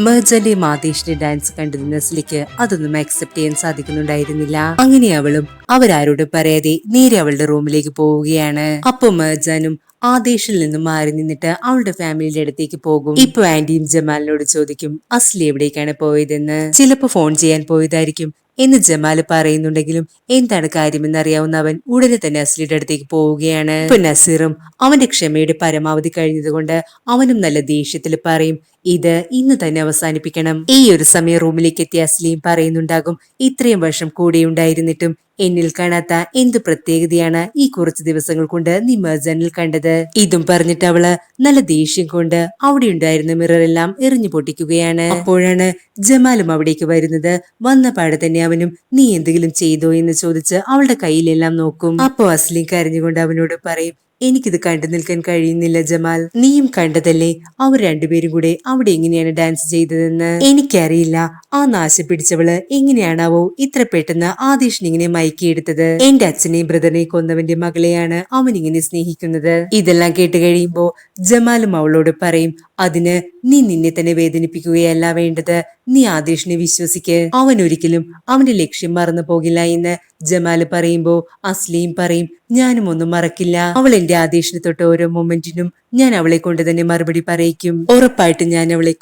മെർജന്റെയും ആദേശിന്റെ dance കണ്ടത് നസ്ലിക്ക് അതൊന്നും accept ചെയ്യാൻ സാധിക്കുന്നുണ്ടായിരുന്നില്ല. അങ്ങനെ അവളും അവരാരോട് പറയാതെ നേരെ അവളുടെ റൂമിലേക്ക് പോവുകയാണ്. അപ്പൊ മെർജാനും ആദേശിൽ നിന്നും മാറി നിന്നിട്ട് അവളുടെ ഫാമിലിയുടെ അടുത്തേക്ക് പോകും. ഇപ്പൊ ആന്റിയും ജമാലിനോട് ചോദിക്കും അസ്ലി എവിടേക്കാണ് പോയതെന്ന്. ചിലപ്പോ ഫോൺ ചെയ്യാൻ പോയതായിരിക്കും എന്ന് ജമാല് പറയുന്നുണ്ടെങ്കിലും എന്താണ് കാര്യമെന്ന് അറിയാവുന്ന അവൻ ഉടനെ തന്നെ അസ്ലിയുടെ അടുത്തേക്ക് പോവുകയാണ്. ഇപ്പൊ നസീറും അവന്റെ ക്ഷമയുടെ പരമാവധി കഴിഞ്ഞതുകൊണ്ട് അവനും നല്ല ദേഷ്യത്തിൽ പറയും ഇത് ഇന്ന് തന്നെ അവസാനിപ്പിക്കണം. ഈ ഒരു സമയം റൂമിലേക്ക് എത്തിയ അസ്ലിയും പറയുന്നുണ്ടാകും ഇത്രയും വർഷം കൂടെ ഉണ്ടായിരുന്നിട്ടും എന്നിൽ കാണാത്ത എന്ത് പ്രത്യേകതയാണ് ഈ കുറച്ച് ദിവസങ്ങൾ കൊണ്ട് നീ മെർജാനിൽ കണ്ടത്. ഇതും പറഞ്ഞിട്ട് അവള് നല്ല ദേഷ്യം കൊണ്ട് അവിടെ ഉണ്ടായിരുന്ന മിററെല്ലാം എറിഞ്ഞു പൊട്ടിക്കുകയാണ്. അപ്പോഴാണ് ജമാലും അവിടേക്ക് വരുന്നത്. വന്ന പാടെ തന്നെ അവനും നീ എന്തെങ്കിലും ചെയ്തോ എന്ന് ചോദിച്ച് അവളുടെ കയ്യിലെല്ലാം നോക്കും. അപ്പോ അസ്ലിം കരഞ്ഞുകൊണ്ട് അവനോട് പറയും എനിക്കിത് കണ്ടു നിൽക്കാൻ കഴിയുന്നില്ല ജമാൽ, നീയും കണ്ടതല്ലേ അവർ രണ്ടുപേരും കൂടെ അവിടെ എങ്ങനെയാണ് ഡാൻസ് ചെയ്തതെന്ന്. എനിക്കറിയില്ല ആ നാശം പിടിച്ചവള് എങ്ങനെയാണാവോ ഇത്ര പെട്ടെന്ന് ആദേശിനെ ഇങ്ങനെ മയക്കിയെടുത്തത്. എന്റെ അച്ഛനെയും ബ്രദറിനെയും കൊന്നവന്റെ മകളെയാണ് അവൻ ഇങ്ങനെ സ്നേഹിക്കുന്നത്. ഇതെല്ലാം കേട്ട് കഴിയുമ്പോ ജമാലും അവളോട് പറയും അതിന് നീ നിന്നെ തന്നെ വേദനിപ്പിക്കുകയല്ല വേണ്ടത്, നീ ആദേശിനെ വിശ്വസിക്ക്, അവൻ ഒരിക്കലും അവന്റെ ലക്ഷ്യം മറന്നു പോകില്ല എന്ന് ജമാല് പറയുമ്പോ അസ്ലിയും പറയും ഞാനും ഒന്നും മറക്കില്ല, അവൾ എന്റെ ആദേശിനെ തൊട്ട് ഓരോ മൊമെന്റിനും ഞാൻ അവളെ കൊണ്ട് തന്നെ മറുപടി പറയിക്കും, ഉറപ്പായിട്ടും ഞാൻ അവളെ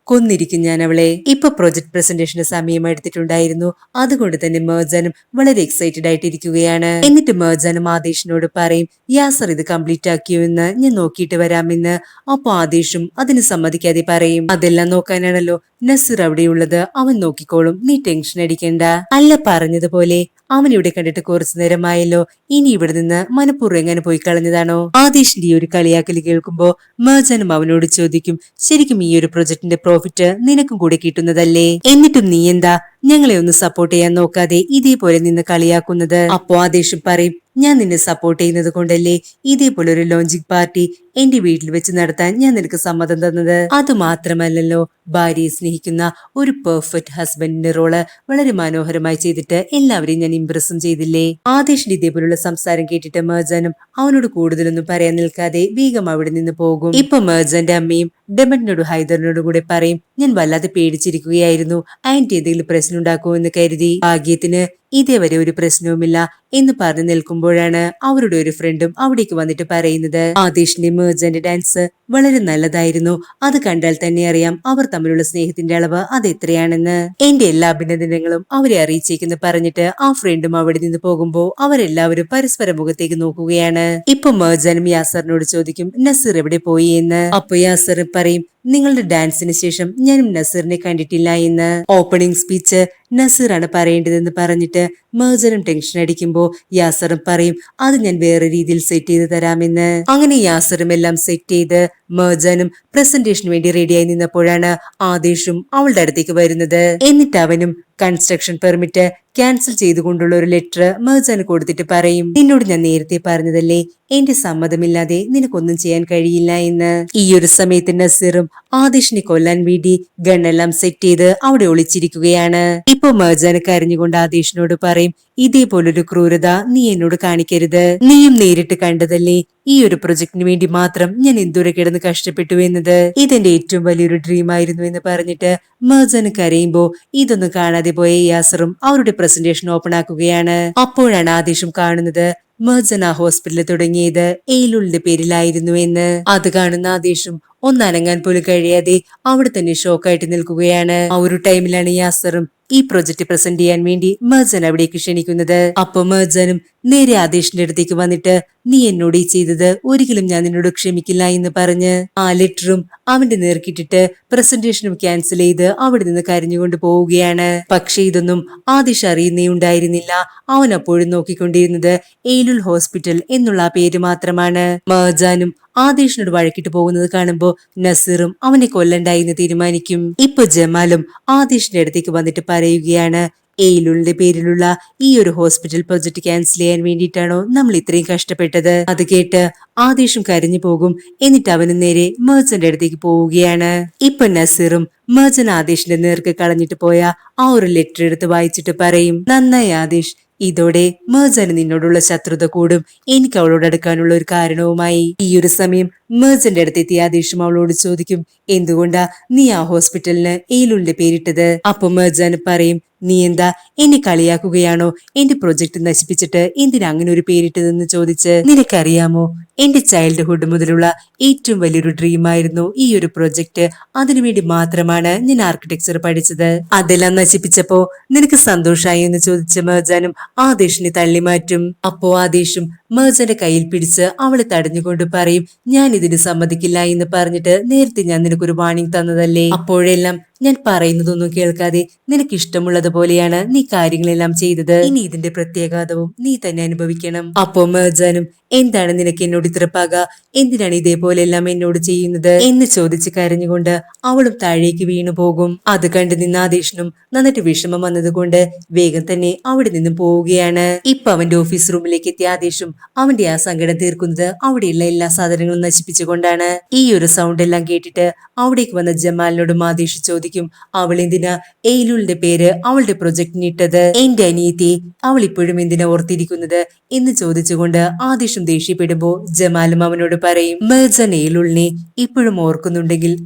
കൊന്നിരിക്കും ഞാൻ അവളെ. ഇപ്പൊ പ്രൊജക്ട് പ്രസന്റേഷന് സമയം എടുത്തിട്ടുണ്ടായിരുന്നു, അതുകൊണ്ട് തന്നെ മെർജാനും വളരെ എക്സൈറ്റഡ് ആയിട്ടിരിക്കുകയാണ്. എന്നിട്ട് മെർജാനും ആദേശിനോട് പറയും യാസർ ഇത് കംപ്ലീറ്റ് ആക്കിയോ എന്ന് ഞാൻ നോക്കിയിട്ട് വരാമെന്ന്. അപ്പൊ ആദേശും അതിന് സമ്മതിക്കാതെ പറയും അതെല്ലാം നോക്കാനാണല്ലോ നസീർ അവിടെയുള്ളത്, അവൻ നോക്കിക്കോളും, നീ ടെൻഷൻ അടിക്കണ്ട. അല്ല പറഞ്ഞതുപോലെ അവൻ ഇവിടെ കണ്ടിട്ട് കുറച്ചു നേരമായല്ലോ, ഇനി ഇവിടെ നിന്ന് മനഃപൂർവ്വം എങ്ങനെ പോയി കളഞ്ഞതാണോ. ആദേശിന്റെ ഈ ഒരു കളിയാക്കൽ കേൾക്കുമ്പോ മെർജാനും അവനോട് ചോദിക്കും ശരിക്കും ഈ ഒരു പ്രൊജക്ടിന്റെ പ്രോഫിറ്റ് നിനക്കും കൂടെ കിട്ടുന്നതല്ലേ, എന്നിട്ടും നീ എന്താ ഞങ്ങളെ ഒന്ന് സപ്പോർട്ട് ചെയ്യാൻ നോക്കാതെ ഇതേപോലെ നിന്ന് കളിയാക്കുന്നത്. അപ്പോ ആദേശം പറയും ഞാൻ നിന്നെ സപ്പോർട്ട് ചെയ്യുന്നത് കൊണ്ടല്ലേ ഇതേപോലെ ഒരു ലോഞ്ചിങ് പാർട്ടി എന്റെ വീട്ടിൽ വെച്ച് നടത്താൻ ഞാൻ നിനക്ക് സമ്മതം തന്നത്. അത് മാത്രമല്ലല്ലോ ഭാര്യയെ സ്നേഹിക്കുന്ന ഒരു പെർഫെക്റ്റ് ഹസ്ബൻഡിന്റെ റോള് വളരെ മനോഹരമായി ചെയ്തിട്ട് എല്ലാവരെയും ഞാൻ ഇംപ്രസും ചെയ്തില്ലേ. ആദേശിന്റെ ഇതേപോലുള്ള സംസാരം കേട്ടിട്ട് മെർജാനും അവനോട് കൂടുതലൊന്നും പറയാൻ നിൽക്കാതെ വേഗം അവിടെ നിന്ന് പോകും. ഇപ്പൊ മെർജാന്റെ അമ്മയും ഡെമന്റിനോട് ഹൈദറിനോടും കൂടെ പറയും ഞാൻ വല്ലാതെ പേടിച്ചിരിക്കുകയായിരുന്നു, ആന്റി എന്തെങ്കിലും പ്രശ്നം ഉണ്ടാക്കുമോ എന്ന് കരുതി. ഭാഗ്യത്തിന് ഇതേവരെ ഒരു പ്രശ്നവുമില്ല എന്ന് പറഞ്ഞു നിൽക്കുമ്പോഴാണ് അവരുടെ ഒരു ഫ്രണ്ടും അവിടേക്ക് വന്നിട്ട് പറയുന്നത് ആദേശിന്റെ മെർജാന്റെ ഡാൻസ് വളരെ നല്ലതായിരുന്നു, അത് കണ്ടാൽ തന്നെ അറിയാം അവർ തമ്മിലുള്ള സ്നേഹത്തിന്റെ അളവ് അത് എത്രയാണെന്ന്. എന്റെ എല്ലാ അഭിനന്ദനങ്ങളും അവരെ അറിയിച്ചേക്കെന്ന് പറഞ്ഞിട്ട് ആ ഫ്രണ്ടും അവിടെ നിന്ന് പോകുമ്പോ അവരെല്ലാവരും പരസ്പര മുഖത്തേക്ക് നോക്കുകയാണ്. ഇപ്പൊ മെർജാനും യാസറിനോട് ചോദിക്കും നസീർ എവിടെ പോയി എന്ന്. അപ്പൊ യാസർ പറയും നിങ്ങളുടെ ഡാൻസിന് ശേഷം ഞാനും നസീറിനെ കണ്ടിട്ടില്ല എന്ന്. ഓപ്പണിംഗ് സ്പീച്ച് നസീറാണ് പറയേണ്ടതെന്ന് പറഞ്ഞിട്ട് മെർജനും ടെൻഷൻ അടിക്കുമ്പോ യാസറും പറയും അത് ഞാൻ വേറെ രീതിയിൽ സെറ്റ് ചെയ്ത് തരാമെന്ന്. അങ്ങനെ യാസറും എല്ലാം സെറ്റ് ചെയ്ത് മെർജനും പ്രസന്റേഷന് വേണ്ടി റെഡിയായി നിന്നപ്പോഴാണ് ആദേശും അവളുടെ അടുത്തേക്ക് വരുന്നത്. എന്നിട്ട് അവനും കൺസ്ട്രക്ഷൻ പെർമിറ്റ് ക്യാൻസൽ ചെയ്തുകൊണ്ടുള്ള ഒരു ലെറ്റർ മെർജാന് കൊടുത്തിട്ട് പറയും നിന്നോട് ഞാൻ നേരത്തെ പറഞ്ഞതല്ലേ എന്റെ സമ്മതമില്ലാതെ നിനക്കൊന്നും ചെയ്യാൻ കഴിയില്ല എന്ന്. ഈ ഒരു സമയത്ത് നസീറും ആദേശിനെ കൊല്ലാൻ വേണ്ടി ഗണ്ണെല്ലാം സെറ്റ് ചെയ്ത് അവിടെ ഒളിച്ചിരിക്കുകയാണ്. ഇപ്പൊ മെർജാന് കരഞ്ഞുകൊണ്ട് ആദേശിനോട് പറയും ഇതേപോലൊരു ക്രൂരത നീ എന്നോട് കാണിക്കരുത്, നീയും നേരിട്ട് കണ്ടതല്ലേ ഈ ഒരു പ്രൊജക്ടിന് വേണ്ടി മാത്രം ഞാൻ എന്തോരെ കിടന്ന് കഷ്ടപ്പെട്ടു എന്നത്, ഇതെന്റെ ഏറ്റവും വലിയൊരു ഡ്രീം ആയിരുന്നു എന്ന് പറഞ്ഞിട്ട് മെർജാന് കരയുമ്പോ ഇതൊന്നും കാണാതെ പോയ യാസറും അവരുടെ പ്രസന്റേഷൻ ഓപ്പൺ ആക്കുകയാണ്. അപ്പോഴാണ് ആദേശം കാണുന്നത് മെർജൻ ആ ഹോസ്പിറ്റലിൽ തുടങ്ങിയത് എയിലുളിന്റെ പേരിലായിരുന്നു എന്ന്. അത് കാണുന്ന ആദേശം ഒന്നനങ്ങാൻ പോലും കഴിയാതെ അവിടെ തന്നെ ഷോക്കായിട്ട് നിൽക്കുകയാണ്. ആ ഒരു ടൈമിലാണ് യാസറും ഈ പ്രൊജക്ട് പ്രസന്റ് ചെയ്യാൻ വേണ്ടി മെർജൻ അവിടേക്ക് ക്ഷണിക്കുന്നത്. അപ്പൊ മെർജനും നേരെ ആദേശിന്റെ അടുത്തേക്ക് വന്നിട്ട് നീ എന്നോട് ഈ ചെയ്തത് ഒരിക്കലും ഞാൻ നിന്നോട് ക്ഷമിക്കില്ല എന്ന് പറഞ്ഞ് ആ ലെറ്ററും അവന്റെ നേർക്കിട്ടിട്ട് പ്രസന്റേഷനും ക്യാൻസൽ ചെയ്ത് അവിടെ നിന്ന് കരഞ്ഞുകൊണ്ട് പോവുകയാണ്. പക്ഷെ ഇതൊന്നും ആദേശ് അറിയുന്നേ ഉണ്ടായിരുന്നില്ല. അവൻ അപ്പോഴും നോക്കിക്കൊണ്ടിരുന്നത് എയിലുൽ ഹോസ്പിറ്റൽ എന്നുള്ള ആ പേര് മാത്രമാണ്. മെർജാനും ആദേശിനോട് വഴക്കിട്ട് പോകുന്നത് കാണുമ്പോ നസീറും അവനെ കൊല്ലണ്ടായി എന്ന് തീരുമാനിക്കും. ഇപ്പൊ ജമാലും ആദേശിന്റെ അടുത്തേക്ക് വന്നിട്ട് പറയുകയാണ് എയിലുളിന്റെ പേരിലുള്ള ഈ ഒരു ഹോസ്പിറ്റൽ പ്രൊജക്ട് ക്യാൻസൽ ചെയ്യാൻ വേണ്ടിയിട്ടാണോ നമ്മൾ ഇത്രയും കഷ്ടപ്പെട്ടത്. അത് കേട്ട് ആദേശം കരഞ്ഞു പോകും. എന്നിട്ട് അവന് നേരെ മെർജന്റെ അടുത്തേക്ക് പോവുകയാണ്. ഇപ്പൊ നസീറും മെർജൻ ആദേശിന്റെ നേർക്ക് കളഞ്ഞിട്ട് പോയ ആ ഒരു ലെറ്റർ എടുത്ത് വായിച്ചിട്ട് പറയും നന്നായി ആദേശ്, ഇതോടെ മേജന് നിന്നോടുള്ള ശത്രുത കൂടും. എനിക്ക് അവളോട് അടുക്കാനുള്ള ഒരു കാരണവുമായി. ഈ ഒരു സമയം മേജന്റെ അടുത്തെത്തിയ ആദേശം അവളോട് ചോദിക്കും, എന്തുകൊണ്ടാ നീ ആ ഹോസ്പിറ്റലിന് ഏലുലിന്റെ പേരിട്ടത്? അപ്പൊ മേജാന് പറയും, നീ എന്താ എന്നെ കളിയാക്കുകയാണോ? എന്റെ പ്രൊജക്ട് നശിപ്പിച്ചിട്ട് എന്തിനാ അങ്ങനെ ഒരു പേരിട്ടതെന്ന് ചോദിച്ച്. നിനക്കറിയാമോ, എന്റെ ചൈൽഡ്ഹുഡ് മുതലുള്ള ഏറ്റവും വലിയൊരു ഡ്രീം ആയിരുന്നു ഈ ഒരു പ്രൊജക്ട്. അതിനുവേണ്ടി മാത്രമാണ് ഞാൻ ആർക്കിടെക്ചർ പഠിച്ചത്. അതെല്ലാം നശിപ്പിച്ചപ്പോ നിനക്ക് സന്തോഷായി എന്ന് ചോദിച്ച മേജാനും ആദേശിനെ തള്ളി മാറ്റും. അപ്പോ ആദേശും മേജന്റെ കയ്യിൽ പിടിച്ച് അവളെ തടഞ്ഞുകൊണ്ട് പറയും, ഞാൻ ഇതിന് സമ്മതിക്കില്ല എന്ന് പറഞ്ഞിട്ട് നേരത്തെ ഞാൻ നിനക്കൊരു വാണിംഗ് തന്നതല്ലേ? അപ്പോഴെല്ലാം ഞാൻ പറയുന്നതൊന്നും കേൾക്കാതെ നിനക്ക് ഇഷ്ടമുള്ളതുപോലെയാണ് നീ കാര്യങ്ങളെല്ലാം ചെയ്തത്. ഇനി ഇതിന്റെ പ്രത്യാഘാതവും നീ തന്നെ അനുഭവിക്കണം. അപ്പോ മേജാനും, എന്താണ് നിനക്ക് എന്നോട് ഇത്ര പക? എന്തിനാണ് ഇതേപോലെ എല്ലാം എന്നോട് ചെയ്യുന്നത് എന്ന് ചോദിച്ച് കരഞ്ഞുകൊണ്ട് അവളും താഴേക്ക് വീണു പോകും. അത് കണ്ടു നിന്ന ആദേശിനും നന്നിട്ട് വിഷമം വന്നതുകൊണ്ട് വേഗം തന്നെ അവിടെ നിന്നും പോവുകയാണ്. ഇപ്പൊ അവന്റെ ഓഫീസ് റൂമിലേക്ക് എത്തിയ ആദേശും അവന്റെ ആ സങ്കടം തീർക്കുന്നത് അവിടെയുള്ള എല്ലാ സാധനങ്ങളും നശിപ്പിച്ചുകൊണ്ടാണ്. ഈ ഒരു സൗണ്ട് എല്ലാം കേട്ടിട്ട് അവിടേക്ക് വന്ന ജമാലിനോടും ആദേശ് ചോദിക്കും, അവൾ എന്തിനാ ഏലുലിന്റെ പേര് അവളുടെ പ്രൊജക്ടിന് ഇട്ടത്? എന്റെ അനിയത്തി അവൾ ഇപ്പോഴും എന്തിനാ ഓർത്തിരിക്കുന്നത് എന്ന് ചോദിച്ചുകൊണ്ട് ആദേശും ദേഷ്യപ്പെടുമ്പോ ജമാലും അവനോട് പറയും, മേജൻ ഏലുലിനെ ഇപ്പോഴും ഓർക്കുന്നുണ്ടെങ്കിൽ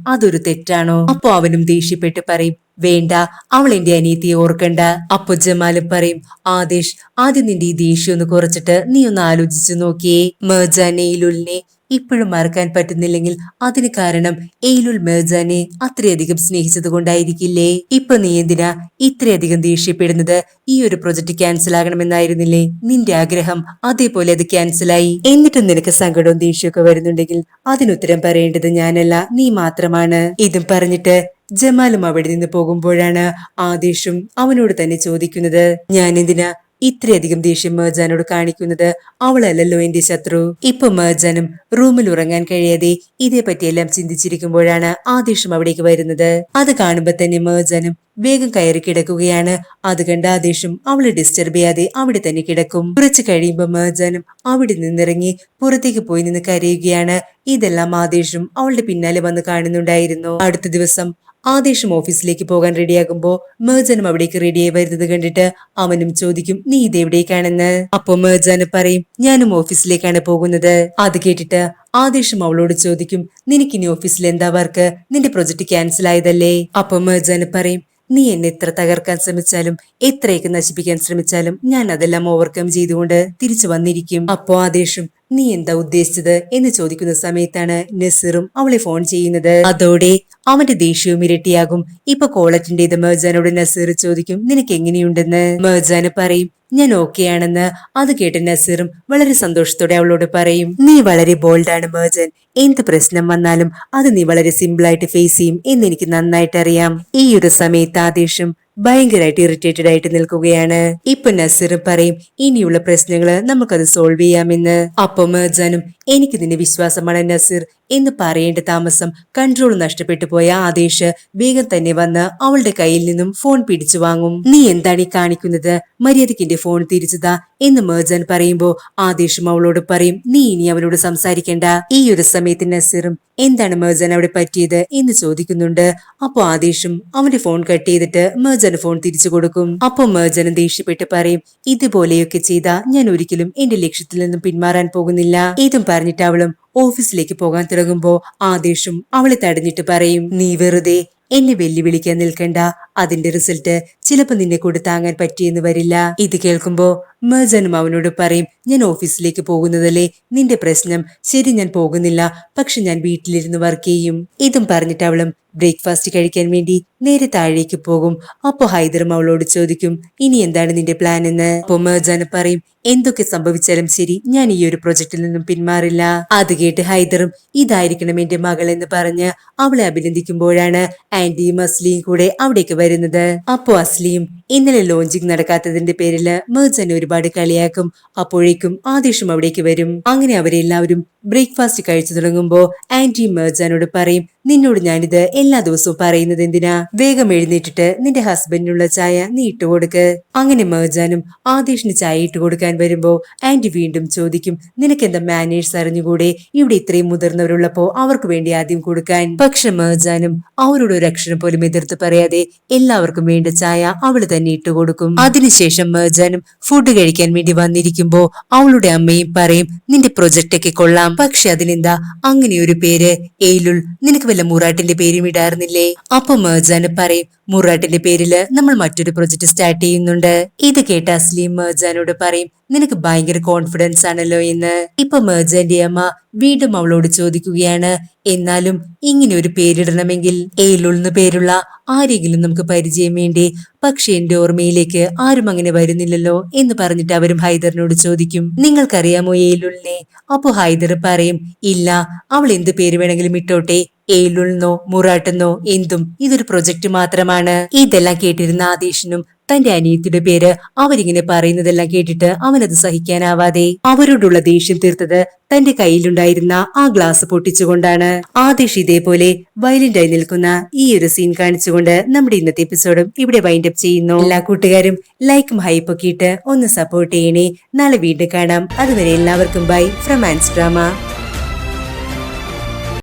അതൊരു തെറ്റാണോ? അപ്പൊ അവനും ദേഷ്യപ്പെട്ട് പറയും, വേണ്ട, അവൾ എന്റെ അനിയത്തിയെ ഓർക്കണ്ട. അപ്പൊ ജമാല് പറയും, ആദേശ് ആദ്യം നിന്റെ ഈ ദേഷ്യം ഒന്ന് കുറച്ചിട്ട് നീ ഒന്ന് ആലോചിച്ചു നോക്കിയേ. മേജാൻ ഏലുലിനെ ഇപ്പോഴും മറക്കാൻ പറ്റുന്നില്ലെങ്കിൽ അതിന് കാരണം ഏലുൽ മേജാനെ അത്രയധികം സ്നേഹിച്ചത് കൊണ്ടായിരിക്കില്ലേ? ഇപ്പൊ നീ എന്തിനാ ഇത്രയധികം ദേഷ്യപ്പെടുന്നത്? ഈ ഒരു പ്രൊജക്ട് ക്യാൻസൽ ആകണമെന്നായിരുന്നില്ലേ നിന്റെ ആഗ്രഹം? അതേപോലെ അത് ക്യാൻസലായി. എന്നിട്ടും നിനക്ക് സങ്കടവും ദേഷ്യമൊക്കെ വരുന്നുണ്ടെങ്കിൽ അതിനുത്തരം പറയേണ്ടത് ഞാനല്ല, നീ മാത്രമാണ്. ഇതും പറഞ്ഞിട്ട് ജമാലും അവിടെ നിന്ന് പോകുമ്പോഴാണ് ആദേശും അവനോട് തന്നെ ചോദിക്കുന്നത്, ഞാൻ എന്തിനാ ഇത്രയധികം ദേഷ്യം മേജാനോട് കാണിക്കുന്നത്? അവളല്ലല്ലോ എന്റെ ശത്രു. ഇപ്പൊ മേജാനും റൂമിൽ ഉറങ്ങാൻ കഴിയാതെ ഇതേപറ്റിയെല്ലാം ചിന്തിച്ചിരിക്കുമ്പോഴാണ് ആദേശം അവിടേക്ക് വരുന്നത്. അത് കാണുമ്പോ തന്നെ മേജാനും വേഗം കയറി കിടക്കുകയാണ്. അത് കണ്ട ആദേശം അവളെ ഡിസ്റ്റർബ് ചെയ്യാതെ അവിടെ തന്നെ കിടക്കും. കുറച്ചു കഴിയുമ്പോ മേജാനും അവിടെ നിന്നിറങ്ങി പുറത്തേക്ക് പോയി നിന്ന് കരയുകയാണ്. ഇതെല്ലാം ആദേശം അവളുടെ പിന്നാലെ വന്ന് കാണുന്നുണ്ടായിരുന്നു. അടുത്ത ദിവസം ആദേശം ഓഫീസിലേക്ക് പോകാൻ റെഡിയാകുമ്പോ മേജനും അവിടേക്ക് റെഡിയായി വരുന്നത് കണ്ടിട്ട് അവനും ചോദിക്കും, നീ ഇതെവിടേക്കാണെന്ന്. അപ്പൊ മേജാന് പറയും, ഞാനും ഓഫീസിലേക്കാണ് പോകുന്നത്. അത് കേട്ടിട്ട് ആദേശം അവളോട് ചോദിക്കും, നിനക്കിനി ഓഫീസിൽ എന്താ വർക്ക്? നിന്റെ പ്രൊജക്ട് ക്യാൻസൽ ആയതല്ലേ? അപ്പൊ മേജാന് പറയും, നീ എന്നെ എത്ര തകർക്കാൻ ശ്രമിച്ചാലും എത്രയൊക്കെ നശിപ്പിക്കാൻ ശ്രമിച്ചാലും ഞാൻ അതെല്ലാം ഓവർകം ചെയ്തുകൊണ്ട് തിരിച്ചു വന്നിരിക്കും. അപ്പോ ആദേശം, നീ എന്താ ഉദ്ദേശിച്ചത് എന്ന് ചോദിക്കുന്ന സമയത്താണ് നസീറും അവളെ ഫോൺ ചെയ്യുന്നത്. അതോടെ അവന്റെ ദേഷ്യവും ഇരട്ടിയാകും. ഇപ്പൊ കോൾ അറ്റൻഡ് ചെയ്ത മേജാനോട് നസീർ ചോദിക്കും, നിനക്ക് എങ്ങനെയുണ്ടെന്ന്. മേജാന് പറയും, ഞാൻ ഓക്കെ ആണെന്ന്. അത് കേട്ട് നസീറും വളരെ സന്തോഷത്തോടെ അവളോട് പറയും, നീ വളരെ ബോൾഡാണ് മേജൻ. എന്ത് പ്രശ്നം വന്നാലും അത് നീ വളരെ സിമ്പിൾ ആയിട്ട് ഫേസ് ചെയ്യും എന്ന് എനിക്ക് നന്നായിട്ട് അറിയാം. ഈ ഒരു സമയത്ത് ആദേശം ഭയങ്കരമായിട്ട് ഇറിറ്റേറ്റഡ് ആയിട്ട് നിൽക്കുകയാണ്. ഇപ്പൊ നസീർ പറയും, ഇനിയുള്ള പ്രശ്നങ്ങള് നമുക്കത് സോൾവ് ചെയ്യാമെന്ന്. അപ്പൊ മേജാനും, എനിക്ക് നിന്നെ വിശ്വാസമാണ് നസീർ എന്ന് പറയേണ്ട താമസം കൺട്രോൾ നഷ്ടപ്പെട്ടു പോയ ആദേശ് വേഗം തന്നെ വന്ന് അവളുടെ കയ്യിൽ നിന്നും ഫോൺ പിടിച്ചു വാങ്ങും. നീ എന്താണ് ഈ കാണിക്കുന്നത്? മര്യാദയ്ക്ക് എന്റെ ഫോൺ തിരിച്ചതാ എന്ന് മേജാൻ പറയുമ്പോ ആദേശം അവളോട് പറയും, നീ ഇനി അവനോട് സംസാരിക്കേണ്ട. ഈ ഒരു സമയത്ത് നസീറും എന്താണ് മേജാൻ അവിടെ പറ്റിയത് എന്ന് ചോദിക്കുന്നുണ്ട്. അപ്പൊ ആദേശം അവന്റെ ഫോൺ കട്ട് ചെയ്തിട്ട് മേജാന് ഫോൺ തിരിച്ചു കൊടുക്കും. അപ്പൊ മേജാനും ദേഷ്യപ്പെട്ട് പറയും, ഇതുപോലെയൊക്കെ ചെയ്താ ഞാൻ ഒരിക്കലും എന്റെ ലക്ഷ്യത്തിൽ നിന്നും പിന്മാറാൻ പോകുന്നില്ല. ഇതും പറഞ്ഞിട്ട് അവളും ഓഫീസിലേക്ക് പോകാൻ തുടങ്ങുമ്പോ ആദേശം അവളെ തടഞ്ഞിട്ട് പറയും, നീ വെറുതെ എന്നെ വെല്ലുവിളിക്കാൻ നിൽക്കണ്ട. അതിന്റെ റിസൾട്ട് ചിലപ്പോ നിന്നെ കൂടെ താങ്ങാൻ പറ്റിയെന്ന് വരില്ല. ഇത് കേൾക്കുമ്പോ മേജനും അവനോട് പറയും, ഞാൻ ഓഫീസിലേക്ക് പോകുന്നതല്ലേ നിന്റെ പ്രശ്നം. ശരി, ഞാൻ പോകുന്നില്ല, പക്ഷെ ഞാൻ വീട്ടിലിരുന്ന് വർക്ക് ചെയ്യും. ഇതും പറഞ്ഞിട്ട് അവളും ബ്രേക്ക്ഫാസ്റ്റ് കഴിക്കാൻ വേണ്ടി നേരെ താഴേക്ക് പോകും. അപ്പൊ ഹൈദറും അവളോട് ചോദിക്കും, ഇനി എന്താണ് നിന്റെ പ്ലാൻ എന്ന്. അപ്പൊ മേജാന് പറയും, എന്തൊക്കെ സംഭവിച്ചാലും ശരി, ഞാൻ ഈ ഒരു പ്രൊജക്റ്റിൽ നിന്നും പിന്മാറില്ല. അത് കേട്ട് ഹൈദറും ഇതായിരിക്കണം എന്റെ മകൾ എന്ന് പറഞ്ഞ് അവളെ അഭിനന്ദിക്കുമ്പോഴാണ് ആന്റിയും അസ്ലിയും കൂടെ അവിടേക്ക് വരുന്നത്. അപ്പോ അസ്ലിയും ഇന്നലെ ലോഞ്ചിങ് നടക്കാത്തതിന്റെ പേരില് മേജനെ ഒരുപാട് കളിയാക്കും. അപ്പോഴേക്കും ആദേശം അവിടേക്ക് വരും. അങ്ങനെ അവരെല്ലാവരും ബ്രേക്ക്ഫാസ്റ്റ് കഴിച്ചു തുടങ്ങുമ്പോ ആന്റി മേജാനോട് പറയും, നിന്നോട് ഞാനിത് എല്ലാ ദിവസവും പറയുന്നത് എന്തിനാ? വേഗം എഴുന്നേറ്റിട്ട് നിന്റെ ഹസ്ബൻഡിനുള്ള ചായ നീ ഇട്ട് കൊടുക്ക്. അങ്ങനെ മെഹ്ജാനും ആദേശിന് ചായ ഇട്ട് കൊടുക്കാൻ വരുമ്പോ ആന്റി വീണ്ടും ചോദിക്കും, നിനക്കെന്താ മാനേഴ്സ് അറിഞ്ഞുകൂടെ? ഇവിടെ ഇത്രയും മുതിർന്നവരുള്ളപ്പോ അവർക്ക് വേണ്ടി ആദ്യം കൊടുക്കാൻ. പക്ഷെ മെഹ്ജാനും അവരോട് ഒരു അക്ഷരം പോലും എതിർത്ത് പറയാതെ എല്ലാവർക്കും വേണ്ട ചായ അവള് തന്നെ ഇട്ട് കൊടുക്കും. അതിനുശേഷം മെഹ്ജാനും ഫുഡ് കഴിക്കാൻ വേണ്ടി വന്നിരിക്കുമ്പോ അവളുടെ അമ്മയും പറയും, നിന്റെ പ്രൊജക്റ്റ് ഒക്കെ കൊള്ളാം, പക്ഷെ അതിനെന്താ അങ്ങനെ ഒരു പേര്? ഏലുൾ, നിനക്ക് വല്ല മുറാട്ടിന്റെ പേരും ഇടാറുന്നില്ലേ? അപ്പൊ മെഹ്ജാന് പറയും, മുറാട്ടിന്റെ പേരില് നമ്മൾ മറ്റൊരു പ്രൊജക്ട് സ്റ്റാർട്ട് ചെയ്യുന്നുണ്ട്. ഇത് കേട്ട അസ്ലീം മെഹ്ജാനോട് പറയും, നിനക്ക് ഭയങ്കര കോൺഫിഡൻസ് ആണല്ലോ എന്ന്. ഇപ്പൊ മെഹ്ജാന്റെ അമ്മ വീണ്ടും അവളോട് ചോദിക്കുകയാണ്, എന്നാലും ഇങ്ങനെ ഒരു പേരിടണമെങ്കിൽ ഏലുൾ എന്ന് പേരുള്ള ആരെങ്കിലും നമുക്ക് പരിചയം വേണ്ടേ? പക്ഷെ എന്റെ ഓർമ്മയിലേക്ക് ആരും അങ്ങനെ വരുന്നില്ലല്ലോ എന്ന് പറഞ്ഞിട്ട് അവരും ഹൈദറിനോട് ചോദിക്കും, നിങ്ങൾക്കറിയാമോ ഏലുളിനെ? അപ്പൊ ഹൈദർ പറയും, ഇല്ല, അവൾ എന്ത് പേര് വേണമെങ്കിലും ഇട്ടോട്ടെ, ഏലുൾന്നോ മുറാട്ടെന്നോ എന്തും, ഇതൊരു പ്രൊജക്ട് മാത്രമാണ്. ഇതെല്ലാം കേട്ടിരുന്ന ആദേശിനും തന്റെ അനിയത്തിയുടെ പേര് അവരിങ്ങനെ പറയുന്നതെല്ലാം കേട്ടിട്ട് അവനത് സഹിക്കാനാവാതെ അവരോടുള്ള ദേഷ്യം തീർത്തത് തന്റെ കയ്യിലുണ്ടായിരുന്ന ആ ഗ്ലാസ് പൊട്ടിച്ചുകൊണ്ടാണ്. ആദേശ് ഇതേപോലെ വയലന്റായി നിൽക്കുന്ന ഈ ഒരു സീൻ കാണിച്ചുകൊണ്ട് നമ്മുടെ ഇന്നത്തെ എപ്പിസോഡും ഇവിടെ വൈൻഡപ്പ് ചെയ്യുന്നു. എല്ലാ കൂട്ടുകാരും ലൈക്കും ഹൈപ്പൊക്കെ ഇട്ട് ഒന്ന് സപ്പോർട്ട് ചെയ്യണേ. നാളെ വീണ്ടും കാണാം. അതുവരെ എല്ലാവർക്കും ബൈ ഫ്രം ആൻസ് ഡ്രാമ.